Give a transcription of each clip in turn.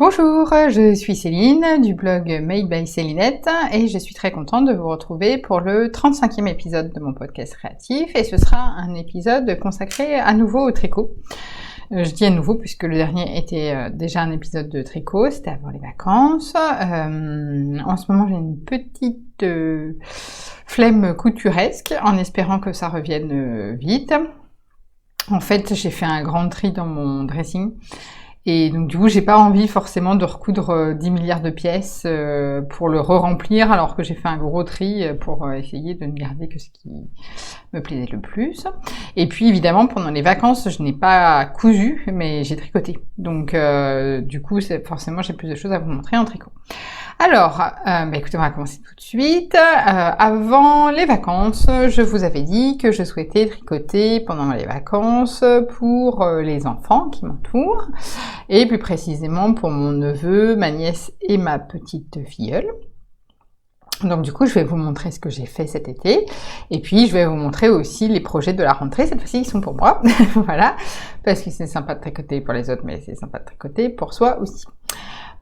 Bonjour, je suis Céline du blog Made by Célinette et je suis très contente de vous retrouver pour le 35e épisode de mon podcast créatif et ce sera un épisode consacré à nouveau au tricot. Je dis à nouveau puisque le dernier était déjà un épisode de tricot, c'était avant les vacances. En ce moment j'ai une petite flemme couturesque en espérant que ça revienne vite. En fait j'ai fait un grand tri dans mon dressing. Et donc du coup, j'ai pas envie forcément de recoudre 10 milliards de pièces pour le re-remplir, alors que j'ai fait un gros tri pour essayer de ne garder que ce qui me plaisait le plus. Et puis évidemment, pendant les vacances, je n'ai pas cousu, mais j'ai tricoté. Donc du coup, forcément, j'ai plus de choses à vous montrer en tricot. Alors, écoutez, on va commencer tout de suite. Avant les vacances, je vous avais dit que je souhaitais tricoter pendant les vacances pour les enfants qui m'entourent, et plus précisément pour mon neveu, ma nièce et ma petite filleule. Donc du coup, je vais vous montrer ce que j'ai fait cet été, et puis je vais vous montrer aussi les projets de la rentrée. Cette fois-ci, ils sont pour moi, voilà, parce que c'est sympa de tricoter pour les autres, mais c'est sympa de tricoter pour soi aussi.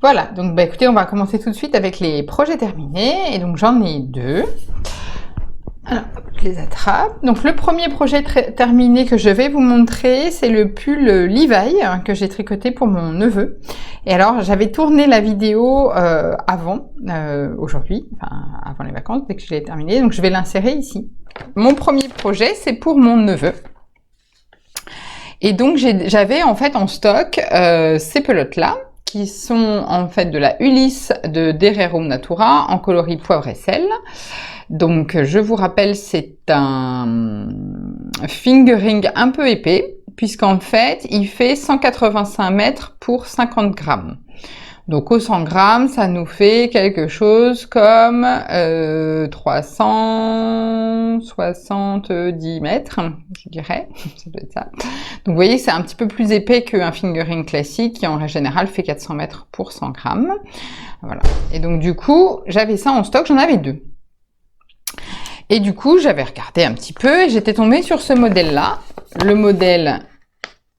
Voilà, donc écoutez, on va commencer tout de suite avec les projets terminés, et donc j'en ai deux. Alors, je les attrape. Donc le premier projet terminé que je vais vous montrer, c'est le pull Levi que j'ai tricoté pour mon neveu. Et alors, j'avais tourné la vidéo avant, aujourd'hui, enfin avant les vacances, dès que je l'ai terminé, donc je vais l'insérer ici. Mon premier projet, c'est pour mon neveu. Et donc j'avais en fait en stock ces pelotes-là, qui sont en fait de la Ulysse de Dererum Natura en coloris poivre et sel. Donc je vous rappelle, c'est un fingering un peu épais, puisqu'en fait il fait 185 mètres pour 50 grammes. Donc au 100 grammes, ça nous fait quelque chose comme 370 mètres, je dirais, ça doit être ça. Donc vous voyez, c'est un petit peu plus épais qu'un fingering classique qui en général fait 400 mètres pour 100 grammes. Voilà. Et donc du coup, j'avais ça en stock, j'en avais deux. Et du coup, j'avais regardé un petit peu et j'étais tombée sur ce modèle-là, le modèle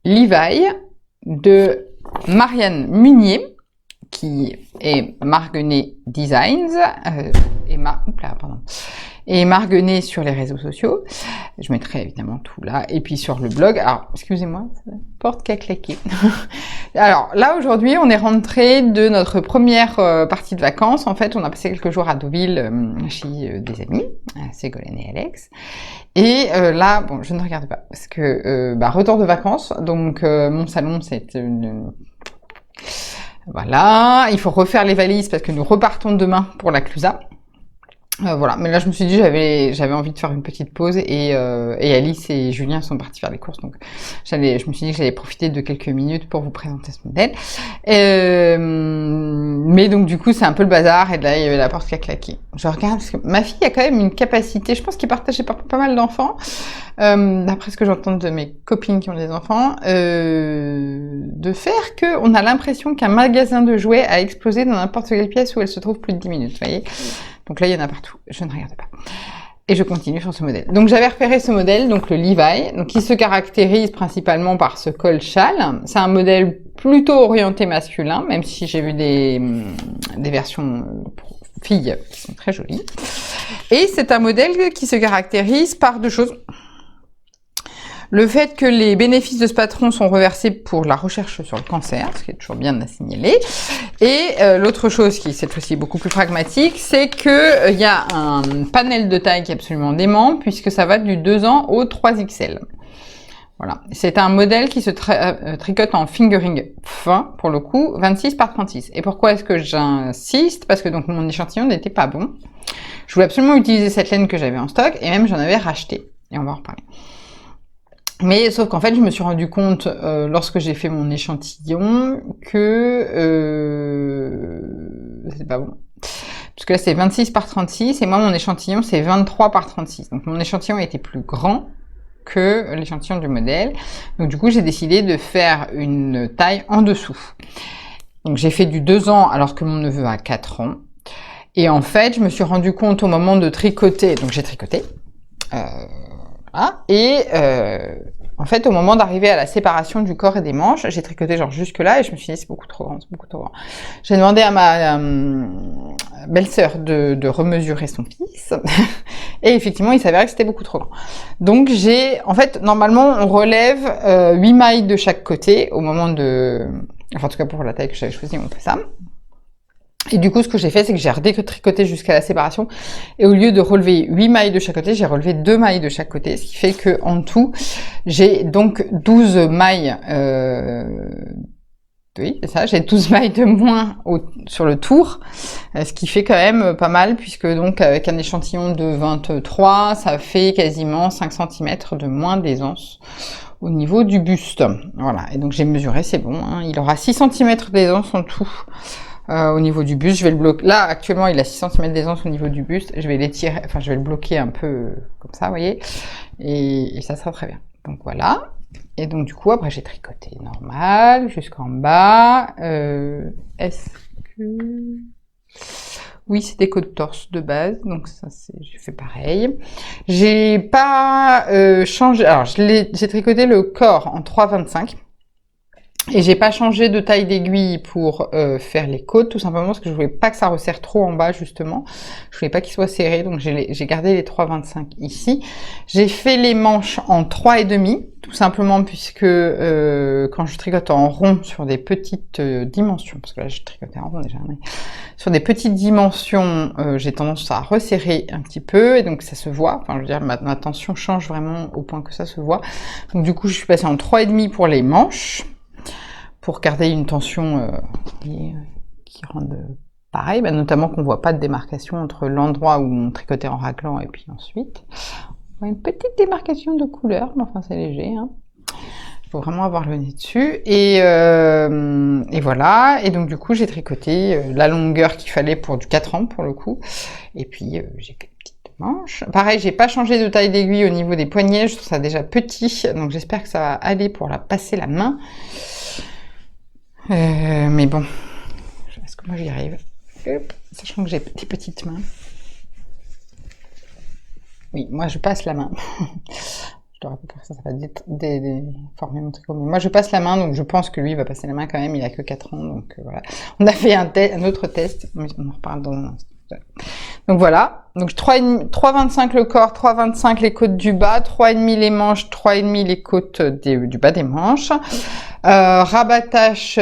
Levi de Marianne Munier, qui est Marguenet Designs et Marguenet sur les réseaux sociaux. Je mettrai évidemment tout là, et puis sur le blog. Alors, excusez-moi, c'est la porte qui a claqué. Alors là, aujourd'hui, on est rentré de notre première partie de vacances. En fait, on a passé quelques jours à Deauville chez des amis, Ségolène et Alex. Et là, bon, je ne regarde pas, parce que retour de vacances, donc mon salon, c'est une... Voilà, il faut refaire les valises parce que nous repartons demain pour la Clusa. Voilà, mais là je me suis dit j'avais envie de faire une petite pause et Alice et Julien sont partis faire des courses, donc je me suis dit que j'allais profiter de quelques minutes pour vous présenter ce modèle. Mais donc du coup c'est un peu le bazar, et là il y avait la porte qui a claqué. Je regarde parce que ma fille a quand même une capacité, je pense qu'elle est partagée par pas mal d'enfants, d'après ce que j'entends de mes copines qui ont des enfants, de faire que on a l'impression qu'un magasin de jouets a explosé dans n'importe quelle pièce où elle se trouve plus de 10 minutes, vous voyez. Donc là, il y en a partout. Je ne regarde pas. Et je continue sur ce modèle. Donc j'avais repéré ce modèle, donc le Levi, donc qui se caractérise principalement par ce col châle. C'est un modèle plutôt orienté masculin, même si j'ai vu des versions pour filles qui sont très jolies. Et c'est un modèle qui se caractérise par deux choses. Le fait que les bénéfices de ce patron sont reversés pour la recherche sur le cancer, ce qui est toujours bien à signaler. Et l'autre chose qui cette fois-ci beaucoup plus pragmatique, c'est que y a un panel de taille qui est absolument dément, puisque ça va du 2 ans au 3XL. Voilà. C'est un modèle qui se tricote en fingering fin, pour le coup, 26 par 36. Et pourquoi est-ce que j'insiste? Parce que donc mon échantillon n'était pas bon. Je voulais absolument utiliser cette laine que j'avais en stock, et même j'en avais racheté. Et on va en reparler. Mais sauf qu'en fait, je me suis rendu compte lorsque j'ai fait mon échantillon que c'est pas bon. Parce que là, c'est 26 par 36 et moi, mon échantillon, c'est 23 par 36. Donc, mon échantillon était plus grand que l'échantillon du modèle. Donc, du coup, j'ai décidé de faire une taille en dessous. Donc, j'ai fait du 2 ans alors que mon neveu a 4 ans. Et en fait, je me suis rendu compte au moment de tricoter. Donc, j'ai tricoté. Voilà. Et en fait, au moment d'arriver à la séparation du corps et des manches, j'ai tricoté genre jusque là et je me suis dit c'est beaucoup trop grand, c'est beaucoup trop grand. J'ai demandé à ma belle-sœur de remesurer son fils et effectivement, il s'avérait que c'était beaucoup trop grand. Donc en fait, normalement, on relève 8 mailles de chaque côté au moment enfin en tout cas pour la taille que j'avais choisie, on fait ça. Et du coup, ce que j'ai fait, c'est que j'ai redétricoté jusqu'à la séparation. Et au lieu de relever 8 mailles de chaque côté, j'ai relevé 2 mailles de chaque côté. Ce qui fait que en tout, j'ai donc 12 mailles. Oui, c'est ça, j'ai 12 mailles de moins sur le tour. Ce qui fait quand même pas mal, puisque donc avec un échantillon de 23, ça fait quasiment 5 cm de moins d'aisance au niveau du buste. Voilà, et donc j'ai mesuré, c'est bon. Hein. Il aura 6 cm d'aisance en tout. Au niveau du buste, je vais le bloquer. Là, actuellement, il a 6 cm d'aisance au niveau du buste. Je vais l'étirer, enfin, je vais le bloquer un peu comme ça, vous voyez. Et ça sera très bien. Donc voilà. Et donc du coup, après, j'ai tricoté normal jusqu'en bas. Est-ce que... Oui, c'est des côtes torse de base, donc ça, j'ai fait pareil. J'ai pas changé... Alors, j'ai tricoté le corps en 3,25. Et j'ai pas changé de taille d'aiguille pour faire les côtes, tout simplement parce que je voulais pas que ça resserre trop en bas, justement. Je voulais pas qu'il soit serré, donc j'ai gardé les 3,25 ici. J'ai fait les manches en 3,5, tout simplement puisque quand je tricote en rond sur des petites dimensions, parce que là je tricotais en rond déjà, mais sur des petites dimensions, j'ai tendance à resserrer un petit peu, et donc ça se voit. Enfin, je veux dire, ma tension change vraiment au point que ça se voit. Donc du coup, je suis passée en 3,5 pour les manches, pour garder une tension qui rende pareil, notamment qu'on voit pas de démarcation entre l'endroit où on tricotait en raclant et puis ensuite. On voit une petite démarcation de couleur, mais enfin c'est léger. Hein. Il faut vraiment avoir le nez dessus. Et voilà. Et donc du coup, j'ai tricoté la longueur qu'il fallait pour du 4 ans pour le coup. Et puis j'ai fait une petite manche. Pareil, j'ai pas changé de taille d'aiguille au niveau des poignets. Je trouve ça déjà petit, donc j'espère que ça va aller pour passer la main. Mais bon, est-ce que moi j'y arrive? Sachant que j'ai des petites mains. Oui, moi je passe la main. Je dois rappeler que ça va déformer mon tricot. Mais moi je passe la main, donc je pense que lui va passer la main quand même, il a que 4 ans, donc voilà. On a fait un autre test, mais on en reparle dans un instant. Donc voilà, donc 3,25 le corps, 3,25 les côtes du bas, 3,5 les manches, 3,5 les côtes du bas des manches. Rabattage,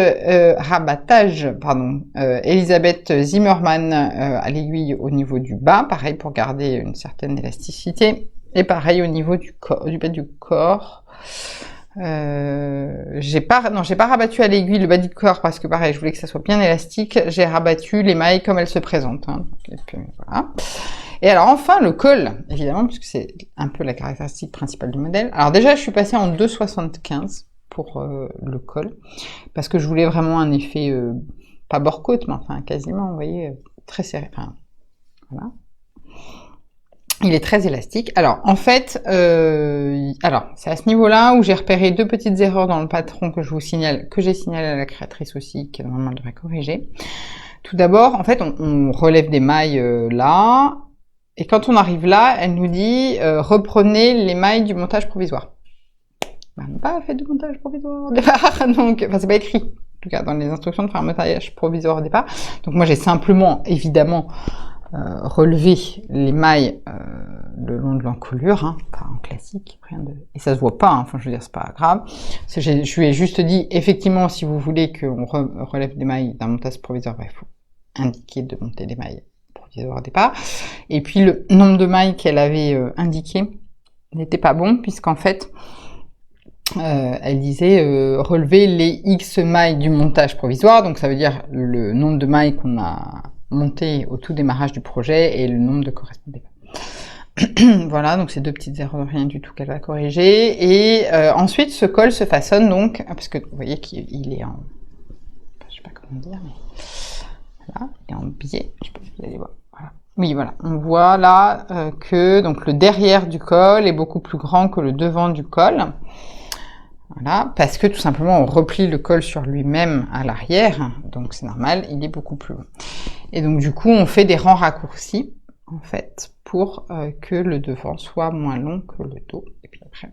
Elisabeth Zimmermann à l'aiguille au niveau du bas, pareil pour garder une certaine élasticité, et pareil au niveau du bas du corps. J'ai pas rabattu à l'aiguille le bas du corps parce que pareil, je voulais que ça soit bien élastique. J'ai rabattu les mailles comme elles se présentent. Hein. Et puis, voilà. Et alors enfin le col, évidemment, puisque c'est un peu la caractéristique principale du modèle. Alors déjà, je suis passée en 2,75 pour le col, parce que je voulais vraiment un effet, pas bord-côte, mais enfin quasiment, vous voyez, très serré. Enfin, voilà. Il est très élastique. Alors, en fait, c'est à ce niveau-là où j'ai repéré 2 petites erreurs dans le patron que je vous signale, que j'ai signalé à la créatrice aussi, que normalement elle devrait corriger. Tout d'abord, en fait, on relève des mailles là, et quand on arrive là, elle nous dit reprenez les mailles du montage provisoire. On n'a pas fait de montage provisoire au départ, donc, enfin, c'est pas écrit, en tout cas, dans les instructions de faire un montage provisoire au départ. Donc moi, j'ai simplement, évidemment, relevé les mailles le long de l'encolure, hein, pas en classique, rien de... Et ça se voit pas, hein, enfin, je veux dire, c'est pas grave. Je lui ai juste dit, effectivement, si vous voulez qu'on relève des mailles d'un montage provisoire, il faut indiquer de monter les mailles provisoires au départ. Et puis, le nombre de mailles qu'elle avait indiqué n'était pas bon, puisqu'en fait, elle disait relever les X mailles du montage provisoire, donc ça veut dire le nombre de mailles qu'on a monté au tout démarrage du projet et le nombre de correspondants. Voilà, donc c'est 2 petites erreurs de rien du tout qu'elle va corriger. Et ensuite, ce col se façonne donc, parce que vous voyez qu'il est en... Je sais pas comment dire, mais... Voilà, il est en biais. Je sais pas si vous allez voir. Voilà. Oui, voilà. On voit là que donc, le derrière du col est beaucoup plus grand que le devant du col. Voilà, parce que tout simplement on replie le col sur lui-même à l'arrière, donc c'est normal, il est beaucoup plus long. Et donc du coup on fait des rangs raccourcis, en fait, pour que le devant soit moins long que le dos. Et puis après,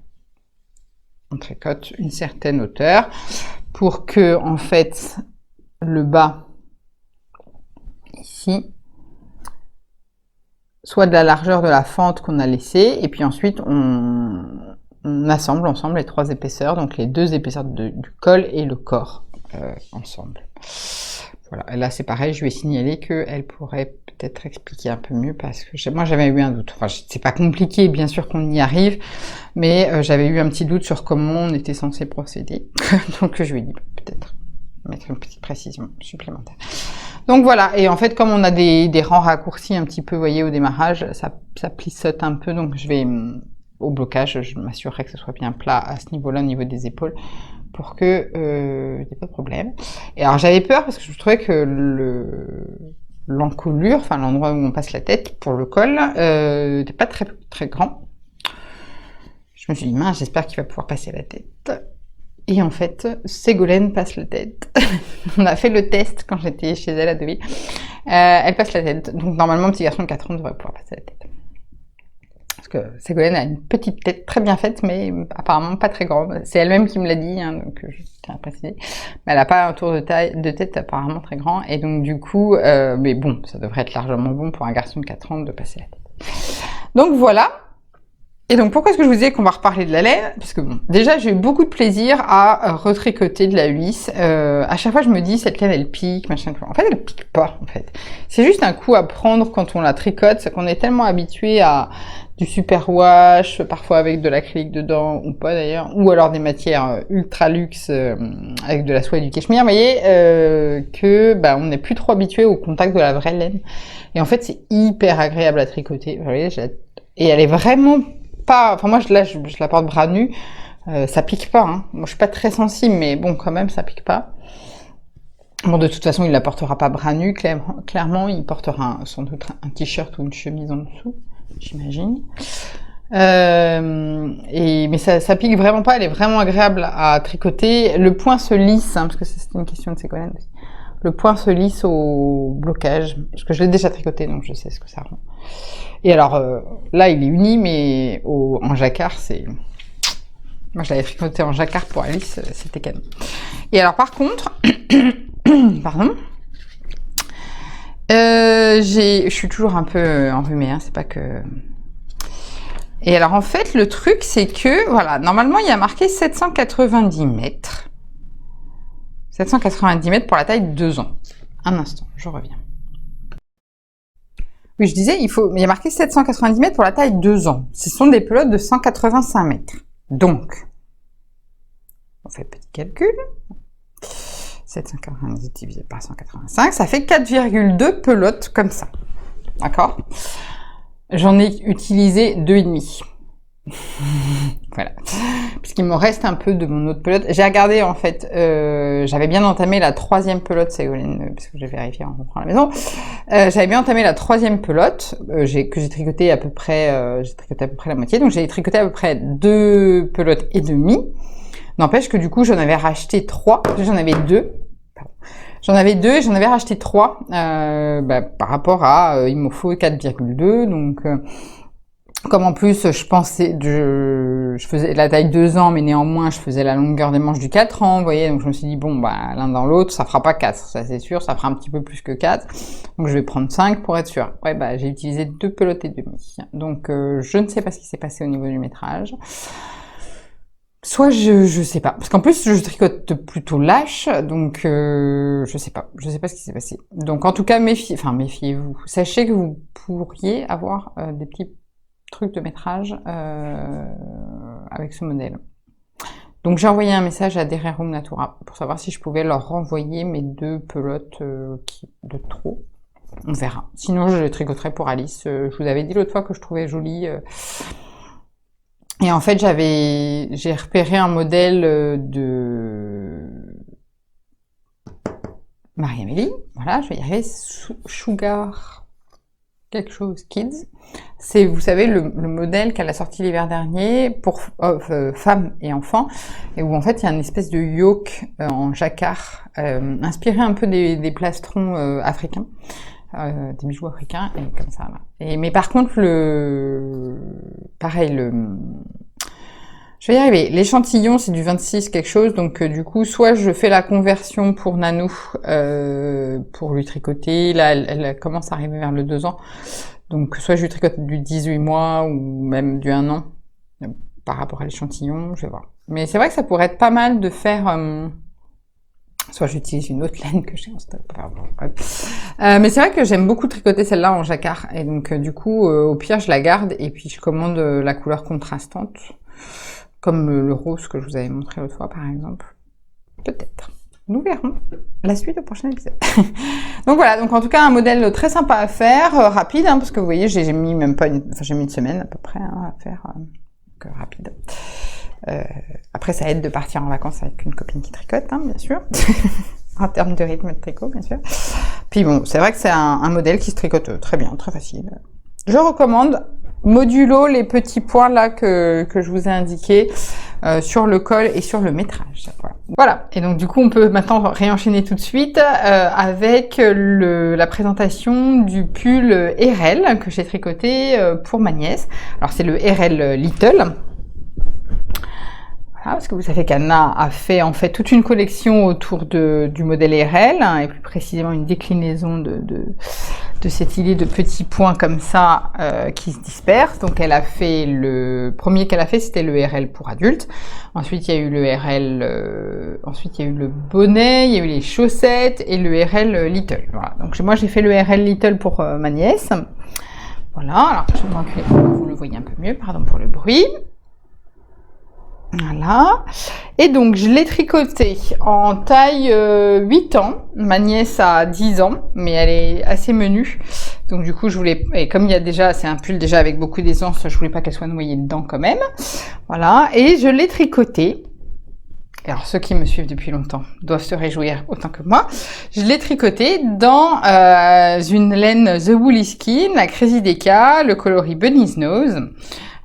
on tricote une certaine hauteur pour que, en fait, le bas, ici, soit de la largeur de la fente qu'on a laissée, et puis ensuite on assemble ensemble les 3 épaisseurs, donc les 2 épaisseurs du col et le corps ensemble. Voilà, et là c'est pareil, je lui ai signalé qu'elle pourrait peut-être expliquer un peu mieux, parce que moi j'avais eu un doute. Enfin, c'est pas compliqué, bien sûr qu'on y arrive, mais j'avais eu un petit doute sur comment on était censé procéder. Donc je lui ai dit peut-être mettre une petite précision supplémentaire. Donc voilà, et en fait comme on a des rangs raccourcis un petit peu, vous voyez, au démarrage, ça plissote un peu, donc je vais, au blocage, je m'assurerai que ce soit bien plat à ce niveau-là, au niveau des épaules, pour que il n'y ait pas de problème. Et alors j'avais peur parce que je trouvais que l'encolure, enfin l'endroit où on passe la tête pour le col, n'était pas très, très grand. Je me suis dit, mince, j'espère qu'il va pouvoir passer la tête. Et en fait, Ségolène passe la tête. On a fait le test quand j'étais chez elle à Deauville. Elle passe la tête. Donc normalement, petit garçon de 4 ans devrait pouvoir passer la tête. Parce que Ségolène a une petite tête très bien faite, mais apparemment pas très grande. C'est elle-même qui me l'a dit, hein, donc je tiens à préciser. Mais elle n'a pas un tour de tête apparemment très grand. Et donc du coup, mais bon, ça devrait être largement bon pour un garçon de 4 ans de passer la tête. Donc voilà. Et donc pourquoi est-ce que je vous disais qu'on va reparler de la laine? Parce que bon, déjà j'ai eu beaucoup de plaisir à retricoter de la huisse. À chaque fois je me dis cette laine elle pique, machin. En fait elle pique pas en fait. C'est juste un coup à prendre quand on la tricote, c'est qu'on est tellement habitué à du superwash, parfois avec de l'acrylique dedans ou pas d'ailleurs, ou alors des matières ultra luxe avec de la soie et du cachemire, vous voyez, que bah, on n'est plus trop habitué au contact de la vraie laine. Et en fait c'est hyper agréable à tricoter. Vous voyez, et elle est vraiment pas, enfin moi je la porte bras nus, ça pique pas, hein. Moi je suis pas très sensible, mais bon quand même ça pique pas. Bon de toute façon il la portera pas bras nus, clairement il portera sans doute un t-shirt ou une chemise en dessous, j'imagine. Mais ça pique vraiment pas, elle est vraiment agréable à tricoter. Le point se lisse, hein, parce que c'était une question de Ségolène aussi. Le point se lisse au blocage, parce que je l'ai déjà tricoté, donc je sais ce que ça rend. Et alors, là, il est uni, mais en jacquard, c'est... Moi, je l'avais tricoté en jacquard pour Alice, c'était canon. Et alors, par contre... Pardon. Je suis toujours un peu enrhumée, hein, c'est pas que... Et alors, en fait, le truc, c'est que, voilà, normalement, il y a marqué 790 mètres. 790 mètres pour la taille de 2 ans. Un instant, je reviens. Oui, je disais, il y a marqué 790 mètres pour la taille de 2 ans. Ce sont des pelotes de 185 mètres. Donc, on fait petit calcul. 790 divisé par 185, ça fait 4,2 pelotes comme ça. D'accord? J'en ai utilisé 2,5. Voilà. Puisqu'il me reste un peu de mon autre pelote. J'ai regardé, en fait, j'avais bien entamé la 3e pelote, Ségolène, parce que j'ai vérifié en rentrant à la maison. J'avais bien entamé la 3e pelote, que j'ai tricoté à peu près, la moitié. Donc j'ai tricoté à peu près 2 pelotes et demie. N'empêche que du coup, j'en avais racheté 3. J'en avais 2. Pardon. J'en avais 2 et j'en avais racheté 3 par rapport à il me faut 4,2. Donc comme en plus je pensais je faisais la taille 2 ans, mais néanmoins je faisais la longueur des manches du 4 ans, vous voyez, donc je me suis dit bon bah l'un dans l'autre ça fera pas 4, ça c'est sûr, ça fera un petit peu plus que 4, donc je vais prendre 5 pour être sûr. Ouais, bah j'ai utilisé 2 pelotes et demi, donc je ne sais pas ce qui s'est passé au niveau du métrage. Soit je sais pas, parce qu'en plus je tricote plutôt lâche, donc je sais pas ce qui s'est passé. Donc en tout cas méfiez-vous. Sachez que vous pourriez avoir des petits trucs de métrage avec ce modèle. Donc j'ai envoyé un message à Derrière Room Natura pour savoir si je pouvais leur renvoyer mes 2 pelotes de trop. On verra. Sinon je les tricoterai pour Alice. Je vous avais dit l'autre fois que je trouvais joli. Et en fait, j'ai repéré un modèle de Marie-Amélie. Voilà, je vais y arriver. Sugar quelque chose Kids. C'est, vous savez, le modèle qu'elle a sorti l'hiver dernier pour femmes et enfants, et où en fait il y a une espèce de yoke en jacquard, inspiré un peu des plastrons africains. Des bijoux africains et comme ça là. Mais par contre pareil Je vais y arriver. L'échantillon, c'est du 26 quelque chose, donc du coup, soit je fais la conversion pour Nanou, pour lui tricoter. Là, elle commence à arriver vers le 2 ans. Donc, soit je lui tricote du 18 mois ou même du 1 an par rapport à l'échantillon, je vais voir. Mais c'est vrai que ça pourrait être pas mal de faire... soit j'utilise une autre laine que j'ai en stock. Mais c'est vrai que j'aime beaucoup tricoter celle-là en jacquard. Et donc, du coup, au pire, je la garde et puis je commande la couleur contrastante. Comme le rose que je vous avais montré l'autre fois, par exemple. Peut-être. Nous verrons la suite au prochain épisode. Donc voilà, donc en tout cas, un modèle très sympa à faire, rapide, hein, parce que vous voyez, j'ai mis même pas j'ai mis une semaine à peu près à faire, donc rapide. Après, ça aide de partir en vacances avec une copine qui tricote, hein, bien sûr. En termes de rythme de tricot, bien sûr. Puis bon, c'est vrai que c'est un modèle qui se tricote très bien, très facile. Je recommande, modulo les petits points là que je vous ai indiqués sur le col et sur le métrage. Voilà. Et donc du coup, on peut maintenant réenchaîner tout de suite avec la présentation du pull RL que j'ai tricoté pour ma nièce. Alors c'est le RL Little. Parce que vous savez qu'Anna a fait en fait toute une collection autour du modèle RL, hein, et plus précisément une déclinaison de cette idée de petits points comme ça qui se dispersent. Donc elle a fait le premier qu'elle a fait, c'était le RL pour adultes. Ensuite il y a eu le RL, ensuite il y a eu le bonnet, il y a eu les chaussettes et le RL Little. Voilà. Donc moi j'ai fait le RL Little pour ma nièce. Voilà. Alors je vais reculer pour que vous le voyez un peu mieux. Pardon pour le bruit. Voilà, et donc je l'ai tricoté en taille 8 ans, ma nièce a 10 ans, mais elle est assez menue, donc du coup je voulais, et comme il y a déjà, c'est un pull déjà avec beaucoup d'aisance, je voulais pas qu'elle soit noyée dedans quand même, voilà, et je l'ai tricoté. Alors ceux qui me suivent depuis longtemps doivent se réjouir autant que moi. Je l'ai tricoté dans une laine The Woolly Skin, la Crazy Deka, le coloris Bunny's Nose.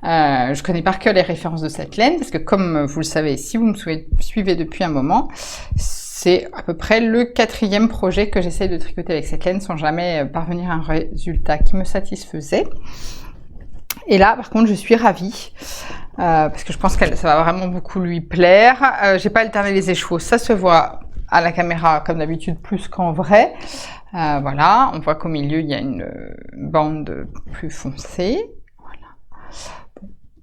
Je connais par cœur les références de cette laine parce que comme vous le savez, si vous me suivez depuis un moment, c'est à peu près le 4e projet que j'essaie de tricoter avec cette laine sans jamais parvenir à un résultat qui me satisfaisait. Et là, par contre, je suis ravie parce que je pense que ça va vraiment beaucoup lui plaire. J'ai pas alterné les écheveaux, ça se voit à la caméra comme d'habitude plus qu'en vrai. Voilà, on voit qu'au milieu il y a une bande plus foncée.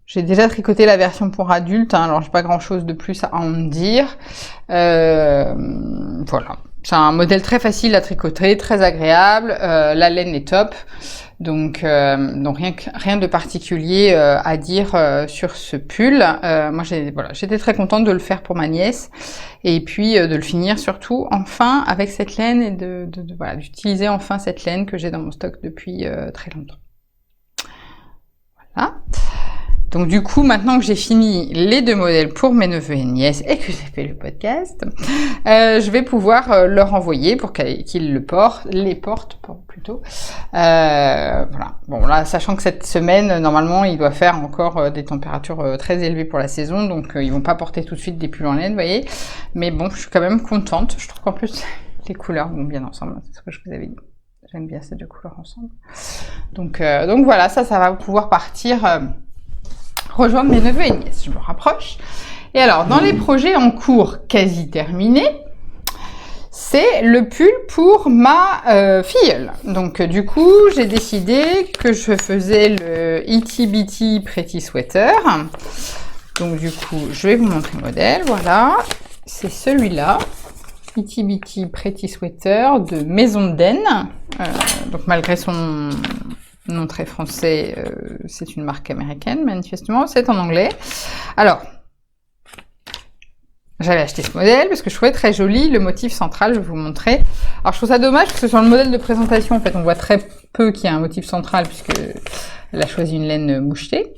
J'ai déjà tricoté la version pour adultes, hein, alors j'ai pas grand chose de plus à en dire. Voilà. C'est un modèle très facile à tricoter, très agréable, la laine est top. Donc rien de particulier à dire sur ce pull. Moi j'étais très contente de le faire pour ma nièce et puis de le finir surtout enfin avec cette laine et d'utiliser enfin cette laine que j'ai dans mon stock depuis très longtemps. Voilà. Donc du coup, maintenant que j'ai fini les 2 modèles pour mes neveux et nièces et que j'ai fait le podcast, je vais pouvoir leur envoyer pour qu'ils les portent plutôt. Voilà. Bon là, sachant que cette semaine, normalement, il doit faire encore des températures très élevées pour la saison, donc ils vont pas porter tout de suite des pulls en laine, vous voyez. Mais bon, je suis quand même contente. Je trouve qu'en plus, les couleurs vont bien ensemble, c'est ce que je vous avais dit. J'aime bien ces 2 couleurs ensemble. Donc voilà, ça va pouvoir partir... rejoindre mes neveux et nièces, je me rapproche. Et alors, dans les projets en cours quasi terminés, c'est le pull pour ma filleule. Donc du coup, j'ai décidé que je faisais le Itty Bitty Pretty Sweater. Donc du coup, je vais vous montrer le modèle, voilà. C'est celui-là, Itty Bitty Pretty Sweater de Maison d'Aine. Donc malgré son... nom très français, c'est une marque américaine, manifestement, c'est en anglais. Alors, j'avais acheté ce modèle parce que je trouvais très joli le motif central, je vais vous montrer. Alors, je trouve ça dommage parce que sur le modèle de présentation, en fait, on voit très peu qu'il y a un motif central puisque elle a choisi une laine mouchetée.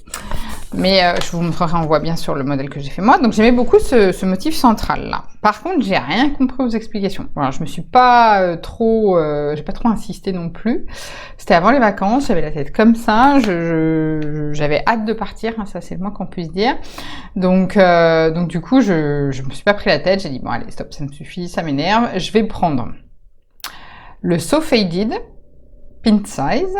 Mais je vous montrerai, on voit bien sur le modèle que j'ai fait moi. Donc j'aimais beaucoup ce motif central là. Par contre, j'ai rien compris aux explications. Voilà, je me suis pas j'ai pas trop insisté non plus. C'était avant les vacances, j'avais la tête comme ça, j'avais hâte de partir, hein, ça c'est le moins qu'on puisse dire. Donc du coup, je me suis pas pris la tête, j'ai dit bon allez, stop, ça me suffit, ça m'énerve. Je vais prendre le So Faded. Pin Size.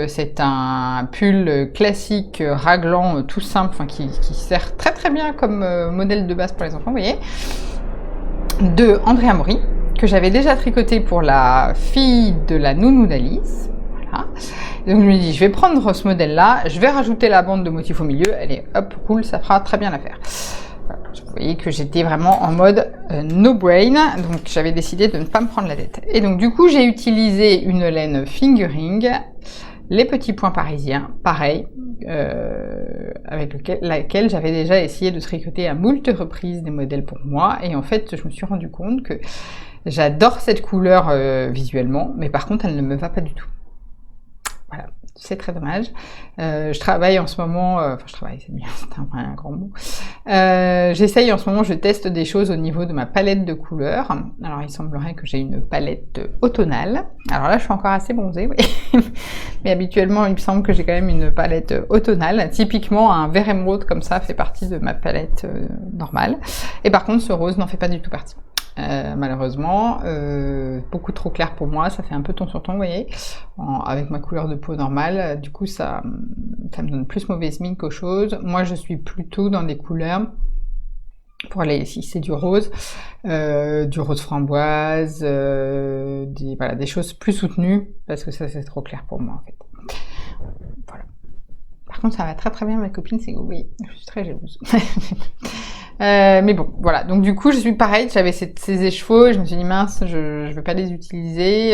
C'est un pull classique raglan tout simple, enfin qui sert très très bien comme modèle de base pour les enfants, vous voyez, de Andrea Mori, que j'avais déjà tricoté pour la fille de la nounou d'Alice. Voilà. Donc je me dis, je vais prendre ce modèle-là, je vais rajouter la bande de motif au milieu, allez, hop, cool, ça fera très bien l'affaire. Voilà. Vous voyez que j'étais vraiment en mode no brain, donc j'avais décidé de ne pas me prendre la tête. Et donc du coup, j'ai utilisé une laine fingering, les petits points parisiens, pareil, avec laquelle j'avais déjà essayé de tricoter à moult reprises des modèles pour moi, et en fait, je me suis rendu compte que j'adore cette couleur visuellement, mais par contre, elle ne me va pas du tout. Voilà, c'est très dommage. Je travaille en ce moment, enfin je travaille, c'est bien, c'est un grand mot. J'essaye en ce moment, je teste des choses au niveau de ma palette de couleurs. Alors il semblerait que j'ai une palette automnale. Alors là je suis encore assez bronzée, oui. Mais habituellement il me semble que j'ai quand même une palette automnale. Typiquement un vert émeraude comme ça fait partie de ma palette normale. Et par contre ce rose n'en fait pas du tout partie. Malheureusement, beaucoup trop clair pour moi, ça fait un peu ton sur ton, vous voyez, avec ma couleur de peau normale, du coup ça me donne plus mauvaise mine qu'autre chose. Moi je suis plutôt dans des couleurs, si c'est du rose framboise, voilà, des choses plus soutenues, parce que ça c'est trop clair pour moi en fait. Voilà. Par contre ça va très très bien ma copine, c'est que oui, je suis très jalouse. Mais bon, voilà. Donc du coup, je suis pareil. J'avais ces échevaux et je me suis dit mince, je vais pas les utiliser.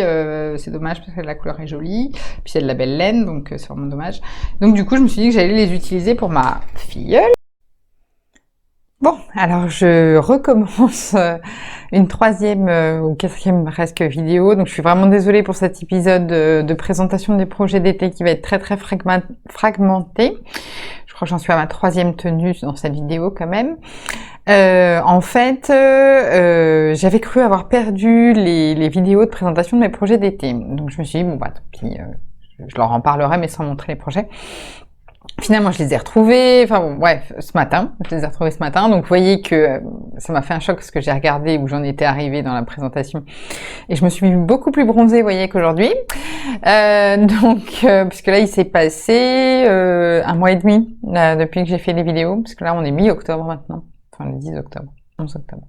C'est dommage parce que la couleur est jolie. Puis c'est de la belle laine, donc c'est vraiment dommage. Donc du coup, je me suis dit que j'allais les utiliser pour ma filleule. Bon, alors je recommence une troisième ou quatrième presque vidéo. Donc je suis vraiment désolée pour cet épisode de présentation des projets d'été qui va être très très fragmenté. Je crois que j'en suis à ma troisième tenue dans cette vidéo quand même. En fait, j'avais cru avoir perdu les vidéos de présentation de mes projets d'été. Donc je me suis dit, bon bah tant pis, je leur en parlerai mais sans montrer les projets. Finalement, je les ai retrouvés, enfin bon, bref, je les ai retrouvés ce matin, donc vous voyez que ça m'a fait un choc parce que j'ai regardé où j'en étais arrivée dans la présentation et je me suis beaucoup plus bronzée, vous voyez, qu'aujourd'hui. Puisque là, il s'est passé 1 mois et demi depuis que j'ai fait les vidéos, parce que là, on est mi-octobre maintenant, enfin le 10 octobre, 11 octobre.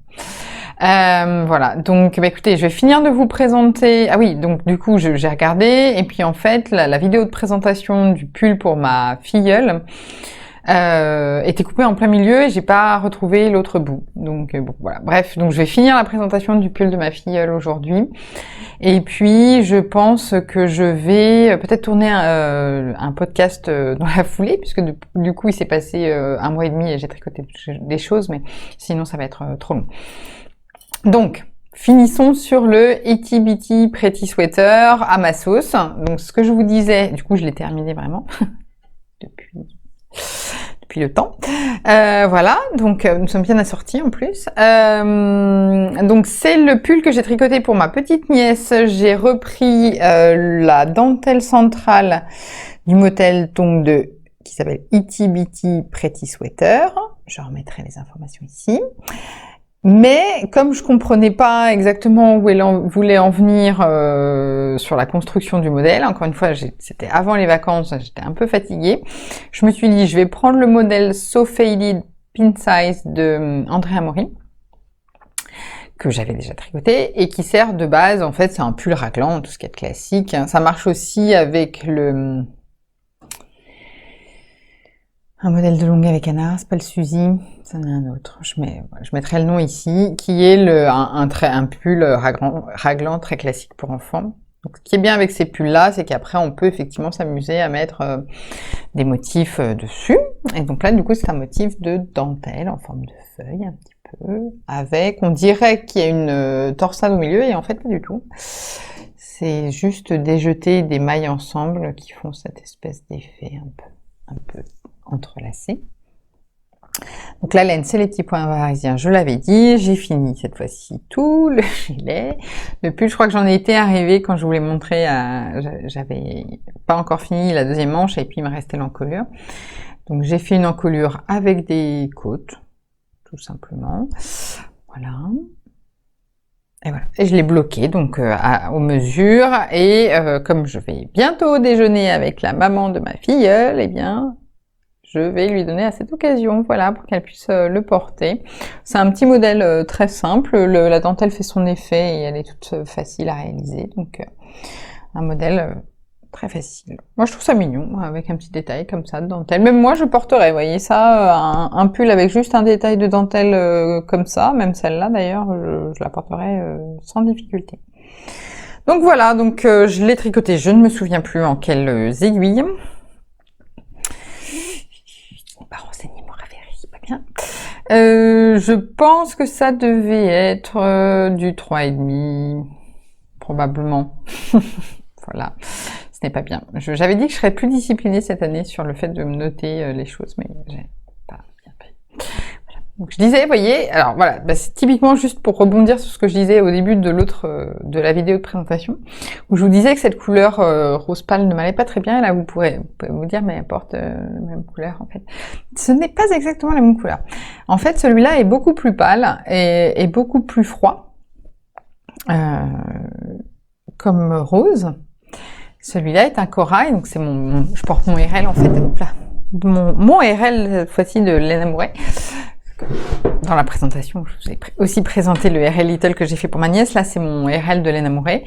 Voilà, donc bah, écoutez, je vais finir de vous présenter. Ah oui, donc du coup j'ai regardé et puis en fait la vidéo de présentation du pull pour ma filleule était coupée en plein milieu et j'ai pas retrouvé l'autre bout. Donc bon voilà, bref, donc je vais finir la présentation du pull de ma filleule aujourd'hui. Et puis je pense que je vais peut-être tourner un podcast dans la foulée, puisque du coup il s'est passé 1 mois et demi et j'ai tricoté des choses, mais sinon ça va être trop long. Donc, finissons sur le Itty Bitty Pretty Sweater à ma sauce. Donc, ce que je vous disais, du coup, je l'ai terminé vraiment depuis le temps. Voilà, donc nous sommes bien assortis en plus. Donc, c'est le pull que j'ai tricoté pour ma petite nièce. J'ai repris la dentelle centrale du modèle donc qui s'appelle Itty Bitty Pretty Sweater. Je remettrai les informations ici. Mais comme je comprenais pas exactement où elle voulait en venir sur la construction du modèle, encore une fois, c'était avant les vacances, j'étais un peu fatiguée, je me suis dit, je vais prendre le modèle So Faded Pin Size de Andrea Mori, que j'avais déjà tricoté, et qui sert de base, en fait, c'est un pull raglan, tout ce qui est classique. Ça marche aussi avec un modèle de longue avec canard, c'est pas le Suzy, ça en a un autre. Je mettrai le nom ici, qui est un pull raglan très classique pour enfants. Donc, ce qui est bien avec ces pulls-là, c'est qu'après, on peut effectivement s'amuser à mettre des motifs dessus. Et donc là, du coup, c'est un motif de dentelle en forme de feuille, un petit peu, avec, on dirait qu'il y a une torsade au milieu, et en fait, pas du tout. C'est juste déjeter des mailles ensemble qui font cette espèce d'effet un peu entrelacé. Donc la laine, c'est les petits points parisiens, je l'avais dit. J'ai fini cette fois-ci tout le gilet. Le pull, je crois que j'en étais arrivée quand je voulais montrer, j'avais pas encore fini la deuxième manche et puis il me restait l'encolure. Donc j'ai fait une encolure avec des côtes, tout simplement. Voilà. Et voilà. Et je l'ai bloqué donc aux mesures. Et comme je vais bientôt déjeuner avec la maman de ma filleule, eh bien, je vais lui donner à cette occasion, voilà, pour qu'elle puisse le porter. C'est un petit modèle très simple. La dentelle fait son effet et elle est toute facile à réaliser. Donc, un modèle très facile. Moi, je trouve ça mignon, avec un petit détail comme ça de dentelle. Même moi, je porterais, vous voyez ça, un pull avec juste un détail de dentelle comme ça, même celle-là d'ailleurs, je la porterais sans difficulté. Donc voilà, donc je l'ai tricoté, je ne me souviens plus en quelles aiguilles. Pas renseigner mon Ravelry, pas bien. Je pense que ça devait être du 3,5, probablement. Voilà. Ce n'est pas bien. J'avais dit que je serais plus disciplinée cette année sur le fait de me noter les choses, mais j'ai pas bien fait. Voilà. Donc je disais, vous voyez, alors voilà, bah, c'est typiquement juste pour rebondir sur ce que je disais au début de de la vidéo de présentation, où je vous disais que cette couleur rose pâle ne m'allait pas très bien, et là vous pouvez vous dire, mais elle porte la même couleur en fait. Ce n'est pas exactement la même couleur. En fait, celui-là est beaucoup plus pâle et beaucoup plus froid, comme rose. Celui-là est un corail, donc c'est je porte mon RL en fait, hop là, mon RL cette fois-ci de Lena Mouret. Dans la présentation, je vous ai aussi présenté le RL Little que j'ai fait pour ma nièce. Là, c'est mon RL de Lena Mouret.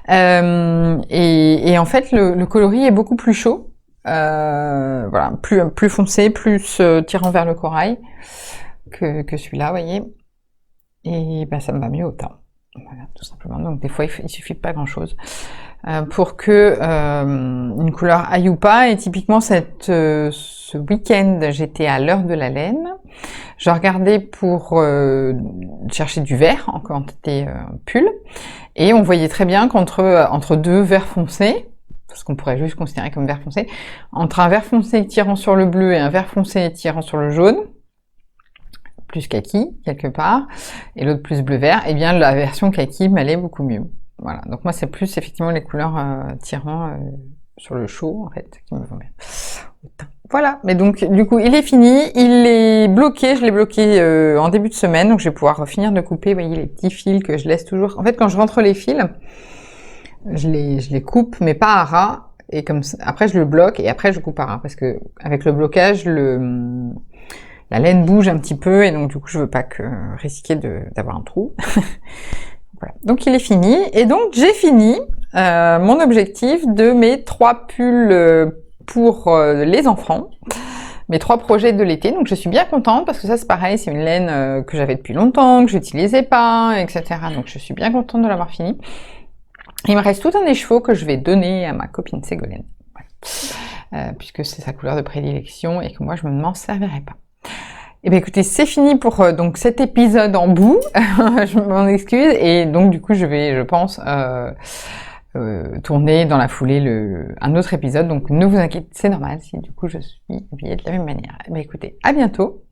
Et en fait, le coloris est beaucoup plus chaud, voilà, plus foncé, plus tirant vers le corail que celui-là, vous voyez. Et ben, ça me va mieux autant. Voilà, tout simplement. Donc des fois, il suffit de pas grand-chose pour que une couleur aille ou pas. Et typiquement, ce week-end, j'étais à l'heure de la laine. Je regardais pour chercher du vert en quantité pull, et on voyait très bien entre deux verts foncés, parce qu'on pourrait juste considérer comme vert foncé, entre un vert foncé tirant sur le bleu et un vert foncé tirant sur le jaune, plus kaki quelque part, et l'autre plus bleu-vert, et bien la version kaki m'allait beaucoup mieux. Voilà, donc moi c'est plus effectivement les couleurs tirant sur le chaud en fait qui me vont bien. Voilà, mais donc du coup il est fini, il est bloqué, je l'ai bloqué en début de semaine, donc je vais pouvoir finir de couper, vous voyez les petits fils que je laisse toujours. En fait quand je rentre les fils, je les coupe mais pas à ras, et comme ça, après je le bloque et après je coupe à ras, parce que avec le blocage, la laine bouge un petit peu, et donc du coup je veux pas risquer d'avoir un trou. Voilà. Donc il est fini, et donc j'ai fini mon objectif de mes 3 pulls pour les enfants, mes 3 projets de l'été. Donc je suis bien contente parce que ça c'est pareil, c'est une laine que j'avais depuis longtemps, que j'utilisais pas, etc. Donc je suis bien contente de l'avoir fini. Il me reste tout un écheveau que je vais donner à ma copine Ségolène, voilà. Puisque c'est sa couleur de prédilection et que moi je ne m'en servirai pas. Eh bien écoutez, c'est fini pour donc cet épisode en bout, je m'en excuse, et donc du coup je vais, je pense, tourner dans la foulée un autre épisode, donc ne vous inquiétez, c'est normal si du coup je suis habillée de la même manière. Eh bien écoutez, à bientôt,